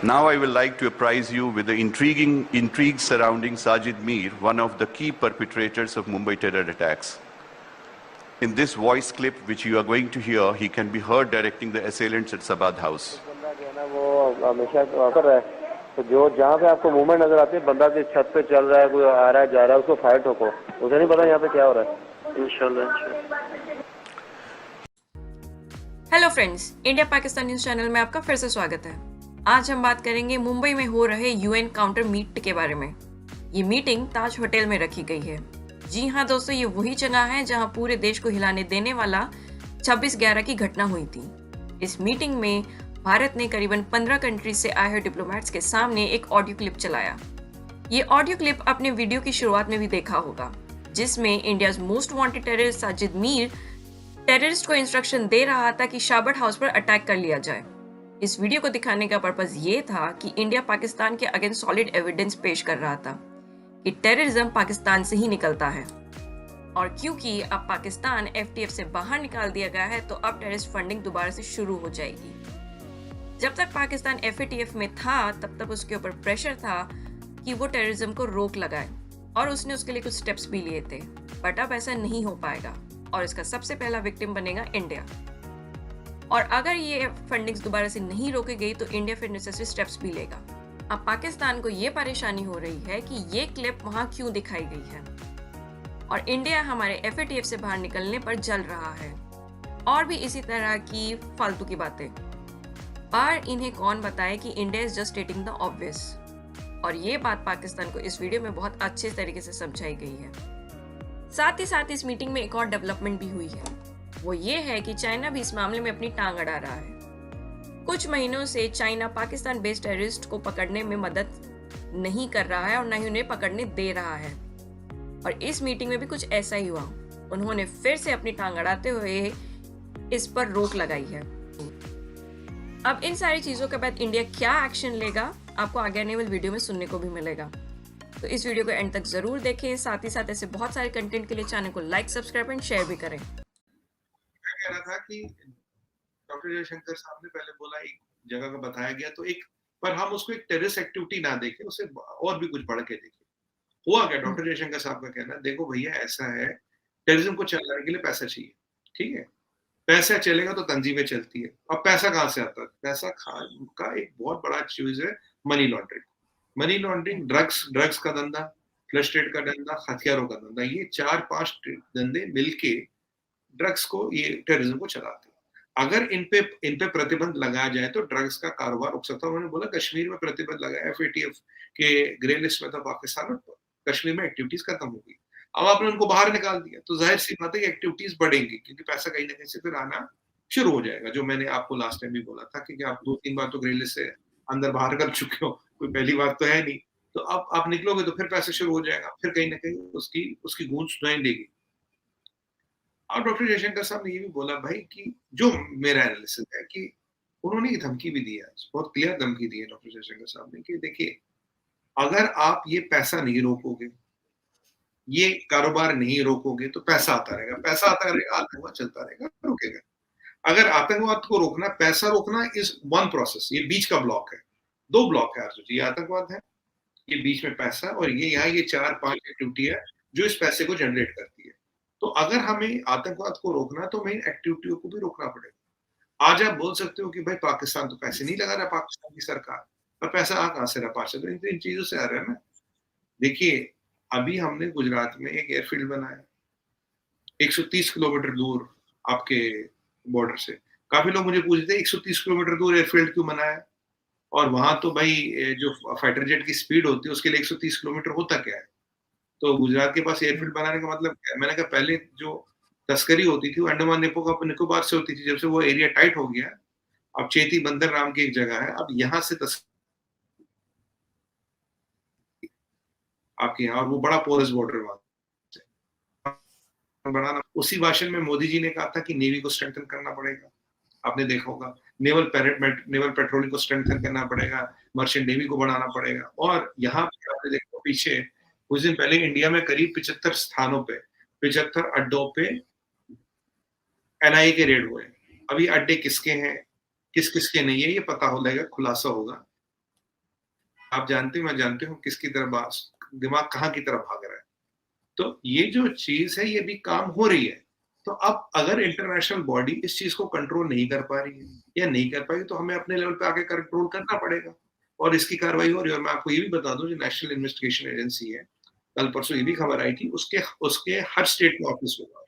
Now I will like to apprise you with the intrigue surrounding Sajid Mir, one of the key perpetrators of Mumbai terror attacks. In this voice clip, which you are going to hear, he can be heard directing the assailants at Sabad House. वो हमेशा कर रहा है, तो जो जहाँ पे आपको मूवमेंट नजर आती है, बंदा की छत पे चल रहा है, कोई आ रहा है जा रहा है, उसको फायर ठोको, उसे नहीं पता यहाँ पे क्या हो रहा है। इंशाल्लाह। Hello friends, India Pakistan news channel में आपका फिर से स्वागत है। आज हम बात करेंगे मुंबई में हो रहे यूएन काउंटर मीट के बारे में। ये मीटिंग ताज होटल में रखी गई है। जी हाँ दोस्तों, ये वही जगह है जहाँ पूरे देश को हिलाने देने वाला 26/11 की घटना हुई थी। इस मीटिंग में भारत ने करीबन 15 कंट्रीज से आए हुए डिप्लोमेट्स के सामने एक ऑडियो क्लिप चलाया। ये ऑडियो क्लिप आपने वीडियो की शुरुआत में भी देखा होगा, जिसमें India most wanted terrorist Sajid Mir terrorist को इंस्ट्रक्शन दे रहा था कि शाबट हाउस पर अटैक कर लिया जाए। इस वीडियो को दिखाने का पर्पस ये था कि इंडिया पाकिस्तान के अगेंस्ट सॉलिड एविडेंस पेश कर रहा था कि टेररिज्म पाकिस्तान से ही निकलता है, और क्योंकि अब पाकिस्तान एफटीएफ से बाहर निकाल दिया गया है, तो अब टेररिस्ट फंडिंग दोबारा से शुरू हो जाएगी। जब तक पाकिस्तान एफएटीएफ में था, तब तक उसके ऊपर प्रेशर था कि वो टेररिज्म को रोक लगाए, और उसने उसके लिए कुछ स्टेप्स भी लिए थे। बट अब ऐसा नहीं हो पाएगा, और इसका सबसे पहला विक्टिम बनेगा इंडिया। और अगर ये फंडिंग्स दोबारा से नहीं रोकी गई, तो इंडिया फिर नेसेसरी स्टेप्स भी लेगा। अब पाकिस्तान को ये परेशानी हो रही है कि ये क्लिप वहां क्यों दिखाई गई है, और इंडिया हमारे एफएटीएफ से बाहर निकलने पर जल रहा है, और भी इसी तरह की फालतू की बातें। पर इन्हें कौन बताए कि India is just stating the obvious, और ये बात पाकिस्तान को इस वीडियो में बहुत अच्छे तरीके से समझाई गई है। साथ ही साथ इस मीटिंग में एक और डेवलपमेंट भी हुई है। वो ये है कि चाइना भी इस मामले में अपनी टांग अड़ा रहा है। कुछ महीनों से चाइना पाकिस्तान बेस्ड टेररिस्ट को पकड़ने में मदद नहीं कर रहा है, और न ही उन्हें पकड़ने दे रहा है। और इस मीटिंग में भी कुछ ऐसा ही हुआ। उन्होंने फिर से अपनी टांग अड़ाते हुए इस पर रोक लगाई है। अब इन सारी चीजों के बाद इंडिया क्या एक्शन लेगा, आपको आगे आने वाली वीडियो में सुनने को भी मिलेगा। तो इस वीडियो को एंड तक जरूर देखें। साथ ही साथ ऐसे बहुत सारे कंटेंट के लिए चैनल को लाइक, सब्सक्राइब एंड शेयर भी करें। कह रहा था कि डॉक्टर जयशंकर साहब ने पहले बोला एक जगह का बताया गया, तो एक पर हम उसको एक टेररिस्ट एक्टिविटी ना देखें, उसे और भी कुछ बढ़ के देखें। हुआ क्या? डॉक्टर जयशंकर साहब का कहना, देखो भैया ऐसा है, टेररिज्म को चलाने के लिए पैसा चाहिए, ठीक है, पैसा चलेगा तो तंजीमें चलती है। अब पैसा कहाँ से आता है? पैसा का एक बहुत बड़ा चीज है money laundering. Money laundering, drugs का धंधा, फ्लश ट्रेड का धंधा, हथियारों का धंधा, ये 4-5 धंधे मिलके ड्रग्स को, ये टेररिज्म को चलाते हैं। अगर इन पे प्रतिबंध लगाया जाए तो ड्रग्स का कारोबार रुक सकता है। उन्होंने बोला कश्मीर में प्रतिबंध लगाया, एफएटीएफ के ग्रे लिस्ट में था पाकिस्तान, और कश्मीर में एक्टिविटीज खत्म हो गई। अब आपने उनको बाहर निकाल दिया, तो जाहिर सी बात है कि एक्टिविटीज बढ़ेंगी, क्योंकि पैसा कहीं ना कहीं से फिर आना शुरू हो जाएगा। जो मैंने आपको लास्ट टाइम भी बोला था कि आप 2-3 बार तो ग्रे लिस्ट से अंदर बाहर कर चुके हो, कोई पहली बात तो है नहीं। तो अब आप निकलोगे तो फिर पैसा शुरू हो जाएगा, फिर कहीं ना कहीं उसकी गूंज सुनाई देगी। और डॉक्टर जयशंकर साहब ने ये भी बोला भाई कि जो मेरा एनालिसिस है कि उन्होंने धमकी भी दी है, बहुत क्लियर धमकी दी है डॉक्टर जयशंकर साहब ने कि देखिए, अगर आप ये पैसा नहीं रोकोगे, ये कारोबार नहीं रोकोगे, तो पैसा आता रहेगा, आतंकवाद चलता रहेगा, रुकेगा। अगर आतंकवाद को रोकना, पैसा रोकना इज वन प्रोसेस, ये बीच का ब्लॉक है, 2 ब्लॉक है आरजू जी, ये आतंकवाद है, ये बीच में पैसा, और ये यहाँ ये 4-5 एक्टिविटी है जो इस पैसे को जनरेट करती है। तो अगर हमें आतंकवाद को रोकना, तो मेन एक्टिविटियों को भी रोकना पड़ेगा। आज आप बोल सकते हो कि भाई पाकिस्तान तो पैसे नहीं लगा रहा, पाकिस्तान की सरकार, पर पैसा आ कहां से रहा? पार्षद इन चीजों से आ रहा है ना। देखिए, अभी हमने गुजरात में एक एयरफील्ड बनाया 130 किलोमीटर दूर आपके बॉर्डर से। काफी लोग मुझे पूछते हैं 130 किलोमीटर दूर एयरफील्ड क्यों बनाया, और वहां तो भाई जो फाइटर जेट की स्पीड होती है उसके लिए 130 किलोमीटर होता क्या है? तो गुजरात के पास एयरफील्ड बनाने का मतलब क्या है? मैंने कहा पहले जो तस्करी होती थी वो अंडमान निकोबार से होती थी। जब से वो एरिया टाइट हो गया, अब चेती बंदर नाम की एक जगह है, अब यहाँ से आपके यहाँ, और वो बड़ा पोरस बॉर्डर वहां बनाना। उसी भाषण में मोदी जी ने कहा था कि नेवी को स्ट्रेंथन करना पड़ेगा। आपने देखा होगा, नेवल पेट्रोलिंग को स्ट्रेंथन करना पड़ेगा, मर्चेंट नेवी को बढ़ाना पड़ेगा। और यहाँ पे आपने देखा पीछे कुछ दिन पहले इंडिया में करीब 75 स्थानों पे, 75 अड्डों पे एनआईए के रेड हुए। अभी अड्डे किसके हैं, किस किस के नहीं है, ये पता हो जाएगा, खुलासा होगा। आप जानते हैं, मैं जानते हूँ किसकी तरफ दिमाग कहाँ की तरफ भाग रहा है। तो ये जो चीज है ये भी काम हो रही है। तो अब अगर इंटरनेशनल बॉडी इस चीज को कंट्रोल नहीं कर पा रही है या नहीं कर पाएगी तो हमें अपने लेवल पे आके कंट्रोल करना पड़ेगा, और इसकी कार्रवाई हो रही है। और मैं आपको ये भी बता दूं, जो नेशनल इन्वेस्टिगेशन एजेंसी है, कल परसों ये भी खबर आई थी, उसके उसके हर स्टेट में ऑफिस होगा,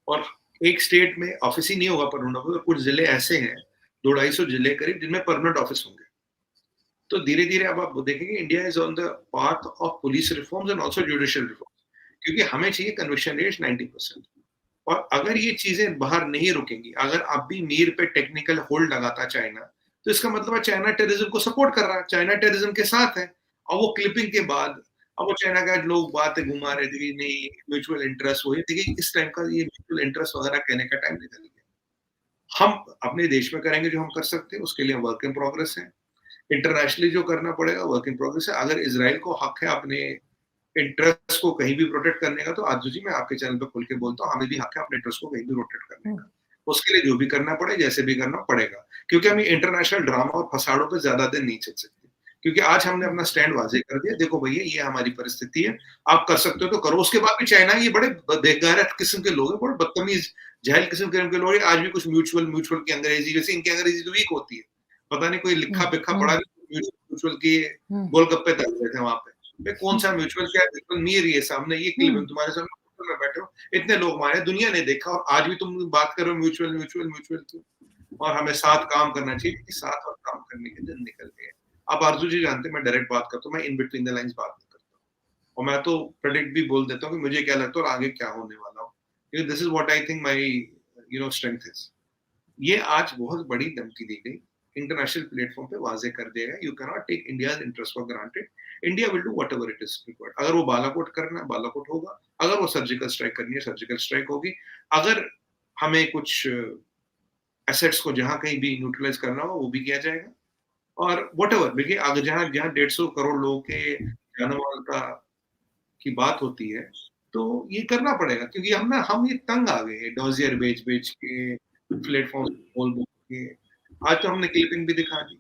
और एक स्टेट में ऑफिस ही नहीं होगा परमानेंट ऑफिस, और कुछ जिले ऐसे हैं, 200-250 जिले करीब, जिनमें परमानेंट ऑफिस होंगे। तो धीरे धीरे अब आप देखेंगे India is on the path of police reforms and also judicial reforms, क्योंकि हमें चाहिए कन्विक्शन रेट 90%। और अगर ये चीजें बाहर नहीं रुकेंगी, अगर अब भी मीर पे टेक्निकल होल्ड लगाता चाइना, तो इसका मतलब है चाइना टेररिज्म को सपोर्ट कर रहा है, चाइना टेररिज्म के साथ है। और वो क्लिपिंग के बाद अब वो चाइना का लोग बातें घुमा रहे थे कि नहीं म्यूचुअल इंटरेस्ट हो, देखिए इस टाइम का ये म्यूचुअल इंटरेस्ट वगैरह कहने का टाइम निकल गया। हम अपने देश में करेंगे जो हम कर सकते हैं, उसके लिए वर्क इन प्रोग्रेस है। इंटरनेशनली जो करना पड़ेगा वर्क इन प्रोग्रेस है। अगर इजराइल को हक है अपने इंटरेस्ट को कहीं भी प्रोटेक्ट करने का, तो आजू जी मैं आपके चैनल पे खुल के बोलता हूँ, हमें भी हक है अपने इंटरेस्ट को कहीं भी प्रोटेक्ट करने का। उसके लिए जो भी करना पड़े, जैसे भी करना पड़ेगा, क्योंकि हम इंटरनेशनल ड्रामा और फसाड़ों पे ज्यादा दिन नहीं चल सकते। क्योंकि आज हमने अपना स्टैंड वाजे कर दिया, देखो भैया ये हमारी परिस्थिति है, आप कर सकते हो तो करो। उसके बाद भी चाइना, ये बड़े बेगैरत किस्म के लोग हैं, बड़े बदतमीज जाहिल किस्म के लोग हैं। आज भी कुछ म्यूचुअल की अंग्रेजी, वैसे इनकी अंग्रेजी तो वीक होती है, पता नहीं कोई लिखा पिखा पढ़ा म्यूचुअल की गोलगप्पे तल रहे थे वहां पे। कौन सा म्यूचुअल, क्या म्यूचुअल मीर, ये सामने ये क्लिप तुम्हारे सामने में बैठे हो, इतने लोग मारे, दुनिया ने देखा, और आज भी तुम बात करो म्यूचुअल म्यूचुअल म्यूचुअल की। और हमें साथ काम करना चाहिए, क्योंकि साथ और काम करने के दिन निकल गए। आप आरजू जी जानते हैं मैं डायरेक्ट बात करता हूँ, मैं इन बिटवीन द लाइंस बात नहीं करता, और मैं तो प्रेडिक्ट भी बोल देता हूँ कि मुझे क्या लगता है और आगे क्या होने वाला हो, क्योंकि this is what I think my strength is. ये आज बहुत बड़ी धमकी दी गई, इंटरनेशनल प्लेटफॉर्म पे वाजे कर दिया गया, you can not take India's interest for granted, India will do whatever it is required. अगर वो बालाकोट करना है बालाकोट होगा, अगर वो सर्जिकल स्ट्राइक करनी है सर्जिकल स्ट्राइक होगी, अगर हमें कुछ एसेट्स को जहां कहीं भी न्यूट्रलाइज करना हो वो भी किया जाएगा। और व्हाटएवर, देखिए अगर जहां 150 करोड़ लोगों के जानमाल का की बात होती है, तो ये करना पड़ेगा, क्योंकि हम ये तंग आ गए हैं डॉजियर बेच बेच के, प्लेटफॉर्म बोल बोल के। आज तो हमने क्लिपिंग भी दिखा दी,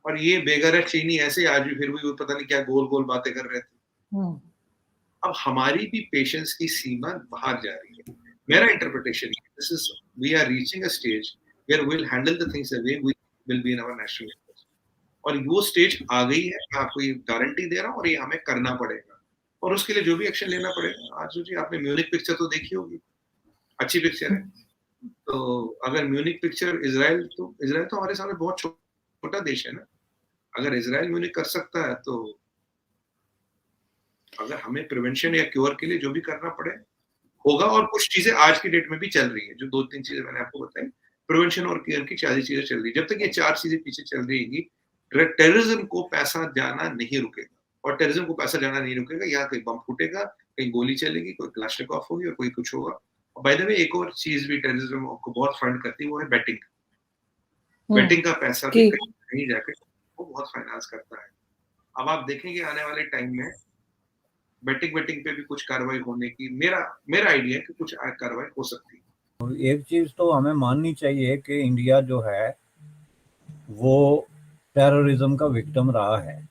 और ये बेगैरत चीनी ऐसे आज भी फिर भी पता नहीं क्या गोल गोल बातें कर रहे थे। अब हमारी भी पेशेंस की सीमा बाहर जा रही है। मेरा interpretation this is we are reaching a stage where we will handle the things the way we will be in our national interest, और वो स्टेज आ गई है, मैं आपको ये गारंटी दे रहा हूँ, और ये हमें करना पड़ेगा, और उसके लिए जो भी एक्शन लेना पड़ेगा। आज जी आपने म्यूनिक पिक्चर तो देखी होगी, अच्छी पिक्चर है। तो अगर म्यूनिक पिक्चर इजराइल तो हमारे सामने बहुत छोटा देश है ना, अगर इजराइल म्यूनिक कर सकता है, तो अगर हमें प्रिवेंशन या क्योर के लिए जो भी करना पड़े होगा। और कुछ चीजें आज की डेट में भी चल रही है, जो 2-3 चीजें मैंने आपको बताई, प्रिवेंशन और केयर की 4 चीजें चल रही है। जब तक ये 4 चीजें पीछे चल रही है, टेररिज्म को पैसा जाना नहीं रुकेगा, और टेररिज्म को पैसा जाना नहीं रुकेगा, यहाँ कहीं बम फूटेगा, कहीं गोली चलेगी, कोई क्लाशनिकोव होगी, और कोई कुछ होगा। बाय द वे एक और चीज भी टेररिज्म को बहुत फंड करती है, वो है बेटिंग। बेटिंग का पैसा भी कहीं जाके वो बहुत फाइनेंस करता है। अब आप देखेंगे आने वाले टाइम में बेटिंग पे भी कुछ कार्रवाई होने की मेरा आइडिया है कि कुछ कार्रवाई हो सकती है। एक चीज तो हमें माननी चाहिए कि इंडिया जो है वो टेररिज्म का विक्टिम रहा है,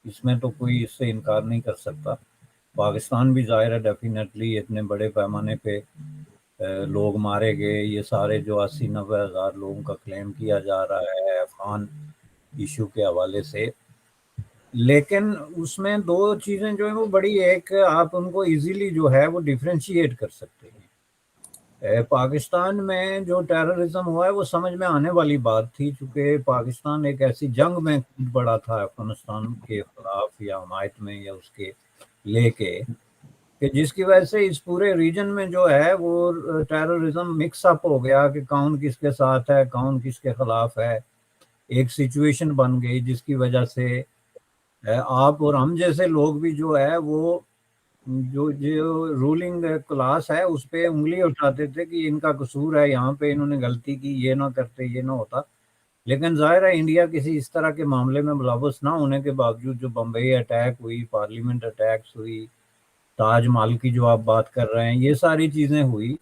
इसमें तो कोई इससे इनकार नहीं कर सकता। पाकिस्तान भी जाहिर है डेफिनेटली इतने बड़े पैमाने पे लोग मारे गए, ये सारे जो 80-90 हज़ार लोगों का क्लेम किया जा रहा है अफगान इशू के हवाले से। लेकिन उसमें 2 चीज़ें जो है वो बड़ी, एक आप उनको इजीली जो है वो डिफ्रेंशिएट कर सकते हैं। पाकिस्तान में जो टेररिज्म हुआ है वो समझ में आने वाली बात थी, चूँकि पाकिस्तान एक ऐसी जंग में कूद पड़ा था अफगानिस्तान के खिलाफ या हमायत में या उसके लेके, कि जिसकी वजह से इस पूरे रीजन में जो है वो टेररिज्म मिक्स अप हो गया कि कौन किसके साथ है कौन किसके खिलाफ है। एक सिचुएशन बन गई जिसकी वजह से आप और हम जैसे लोग भी जो है वो जो रूलिंग क्लास है उस पर उंगली उठाते थे कि इनका कसूर है, यहाँ पे इन्होंने गलती की, ये ना करते ये ना होता। लेकिन जाहिर है इंडिया किसी इस तरह के मामले में मुलव्वस ना होने के बावजूद जो बम्बई अटैक हुई, पार्लियामेंट अटैक्स हुई, ताजमहल की जो आप बात कर रहे हैं, ये सारी चीज़ें हुई,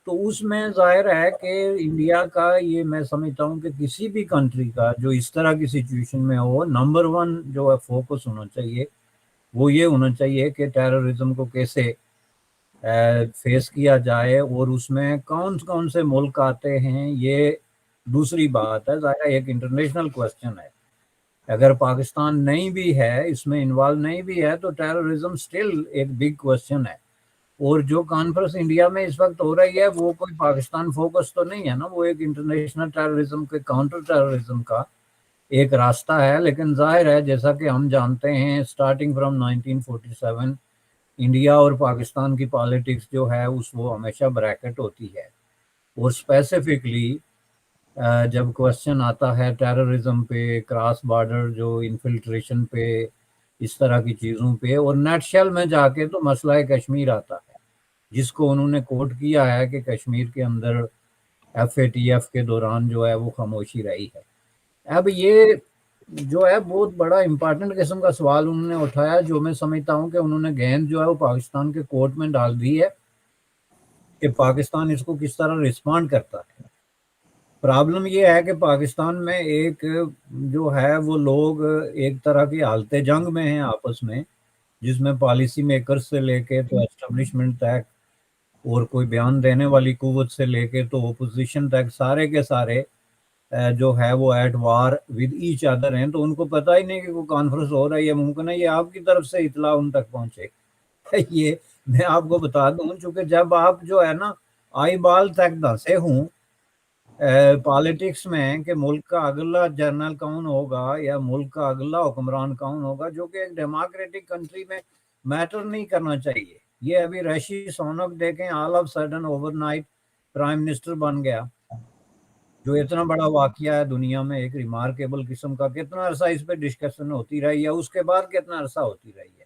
तो उसमें जाहिर है कि इंडिया का, ये मैं समझता हूँ कि किसी भी कंट्री का जो इस तरह की सिचुएशन में हो, नंबर वन जो है फोकस होना चाहिए वो ये होना चाहिए कि टेररिज्म को कैसे फेस किया जाए, और उसमें कौन कौन से मुल्क आते हैं ये दूसरी बात है। ज़ाहिर एक इंटरनेशनल क्वेश्चन है, अगर पाकिस्तान नहीं भी है इसमें इन्वॉल्व नहीं भी है तो टेररिज्म स्टिल एक बिग क्वेश्चन है। और जो कॉन्फ्रेंस इंडिया में इस वक्त हो रही है वो कोई पाकिस्तान फोकस तो नहीं है ना, वो एक इंटरनेशनल टेररिज्म के काउंटर टेररिज्म का एक रास्ता है। लेकिन जाहिर है जैसा कि हम जानते हैं स्टार्टिंग फ्रॉम 1947 इंडिया और पाकिस्तान की पॉलिटिक्स जो है उस वो हमेशा ब्रैकेट होती है, और स्पेसिफिकली जब क्वेश्चन आता है टेररिज्म पे, क्रॉस बॉर्डर जो इन्फिल्ट्रेशन पे, इस तरह की चीज़ों पे, और नेटशेल में जाके तो मसला कश्मीर आता है जिसको उन्होंने कोट किया है कि कश्मीर के अंदर FATF के दौरान जो है वो खामोशी रही है। अब ये जो है बहुत बड़ा इंपॉर्टेंट किस्म का सवाल उन्होंने उठाया, जो मैं समझता हूँ कि उन्होंने गेंद जो है वो पाकिस्तान के कोर्ट में डाल दी है कि पाकिस्तान इसको किस तरह रिस्पॉन्ड करता है। प्रॉब्लम ये है कि पाकिस्तान में एक जो है वो लोग एक तरह की हालते जंग में हैं आपस में, जिसमें पॉलिसी मेकर्स से लेके तो एस्टेब्लिशमेंट तक, और कोई बयान देने वाली कुव्वत से लेके तो ओपोजिशन तक, सारे के सारे जो है वो at war with each other हैं। तो उनको पता ही नहीं कि कोई कॉन्फ्रेंस हो रही है, मुमकिन है ये आपकी तरफ से इतला उन तक पहुंचे। ये मैं आपको बता दूं, चूंकि जब आप जो है ना आई बाल तक धंसे हूँ पॉलिटिक्स में कि मुल्क का अगला जनरल कौन होगा या मुल्क का अगला हुक्मरान कौन होगा, जो कि एक डेमोक्रेटिक कंट्री में मैटर नहीं करना चाहिए। ये अभी ऋषि सोनक देखें, all of sudden overnight prime minister बन गया, जो इतना बड़ा वाकया है दुनिया में, एक रिमार्केबल किस्म का। कितना अरसा इस पे डिस्कशन होती रही है, उसके बाद कितना अरसा होती रही है।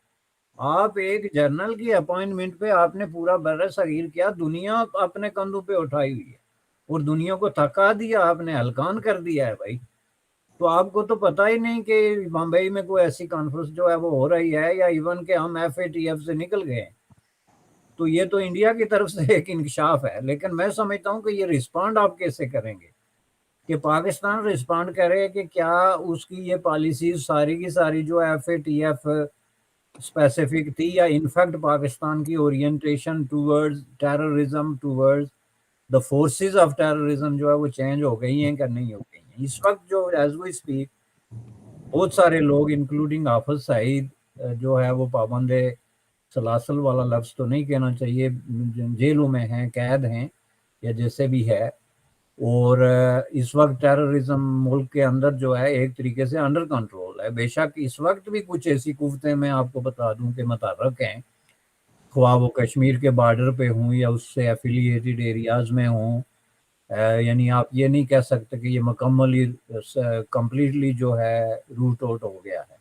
आप एक जनरल की अपॉइंटमेंट पे आपने पूरा बर सगीर किया, दुनिया अपने कंधों पे उठाई हुई है और दुनिया को थका दिया, आपने हलकान कर दिया है भाई। तो आपको तो पता ही नहीं कि बम्बई में कोई ऐसी कॉन्फ्रेंस जो है वो हो रही है, या इवन के हम FATF से निकल गए। तो ये तो इंडिया की तरफ से एक इंकशाफ है। लेकिन मैं समझता हूँ कि ये रिस्पॉन्ड आप कैसे करेंगे, कि पाकिस्तान रिस्पॉन्ड करे कि क्या उसकी ये पॉलिसीज सारी की सारी जो FATF स्पेसिफिक थी, या इनफैक्ट पाकिस्तान की orientation towards terrorism, towards the forces of terrorism जो है वो चेंज हो गई हैं कि नहीं हो गई हैं। इस वक्त जो एज वी स्पीक बहुत सारे लोग इंक्लूडिंग हाफिज सईद जो है वो पाबंदे सलासल वाला लफ्ज़ तो नहीं कहना चाहिए, जेलों में हैं, कैद हैं या जैसे भी है। और इस वक्त टेररिज्म मुल्क के अंदर जो है एक तरीके से अंडर कंट्रोल है। बेशक इस वक्त भी कुछ ऐसी कुव्वतें मैं आपको बता दूं कि मुतहर्रिक हैं, ख्वाह वो कश्मीर के बॉर्डर पे हों या उससे एफिलिएटेड एरियाज़ में हों। यानी आप ये नहीं कह सकते कि ये मुकम्मली कम्प्लीटली जो है रूट आउट हो गया है।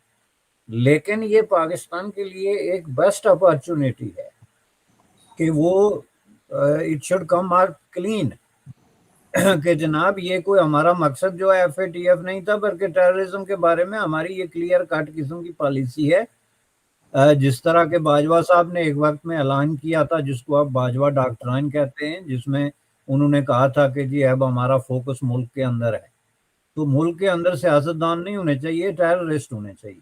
लेकिन ये पाकिस्तान के लिए एक बेस्ट अपॉर्चुनिटी है कि वो it should come out clean कि जनाब ये कोई हमारा मकसद जो है FATF नहीं था, बल्कि टेररिज्म के बारे में हमारी ये क्लियर कट किस्म की पॉलिसी है। जिस तरह के बाजवा साहब ने एक वक्त में ऐलान किया था, जिसको आप बाजवा डॉक्ट्राइन कहते हैं, जिसमें उन्होंने कहा था कि जी अब हमारा फोकस मुल्क के अंदर है। तो मुल्क के अंदर सियासतदान नहीं होने चाहिए, टेररिस्ट होने चाहिए।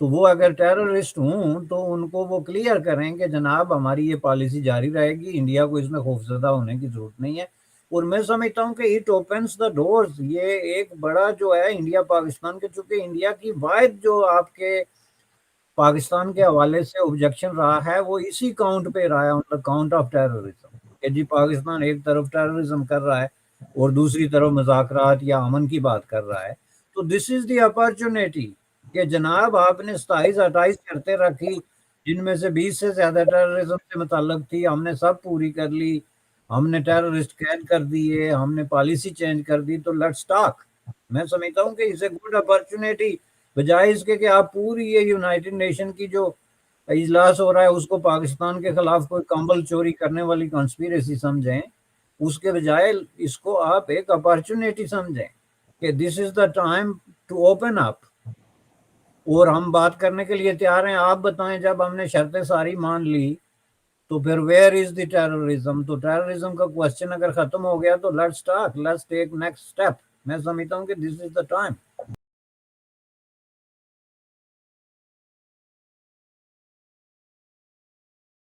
तो वो अगर टेररिस्ट हों तो उनको वो क्लियर करें कि जनाब हमारी ये पॉलिसी जारी रहेगी, इंडिया को इसमें खौफजदा होने की जरूरत नहीं है। और मैं समझता हूँ कि इट ओपन्स द डोर्स। ये एक बड़ा जो है इंडिया पाकिस्तान के, चूंकि इंडिया की वाहिद जो आपके पाकिस्तान के हवाले से ऑब्जेक्शन रहा है वो इसी काउंट पे रहा है, on the count of terrorism, कि जी पाकिस्तान एक तरफ टेररिज्म कर रहा है और दूसरी तरफ मुज़ाकरात या अमन की बात कर रहा है। तो दिस इज द अपॉर्चुनिटी कि जनाब आपने 27-28 शर्तें रखी, जिनमें से 20 से ज्यादा टेररिज्म से मुताल्लिक थी, हमने सब पूरी कर ली, हमने टेररिस्ट कैद कर दिए, हमने पॉलिसी चेंज कर दी। तो लेट्स टॉक। मैं समझता हूँ कि इट्स ए गुड अपॉर्चुनिटी, बजाय इसके कि आप पूरी ये यूनाइटेड नेशन की जो इजलास हो रहा है उसको पाकिस्तान के खिलाफ कोई कंबल चोरी करने वाली कॉन्स्पिरेसी समझें। उसके बजाय इसको आप एक अपॉर्चुनिटी समझें कि this is the time to open up, और हम बात करने के लिए तैयार हैं। आप बताएं, जब हमने शर्तें सारी मान ली तो फिर वेयर इज द टेररिज्म? तो टेररिज्म का क्वेश्चन अगर खत्म हो गया तो let's talk, let's take next step. मैं समझता हूँ कि दिस इज द टाइम।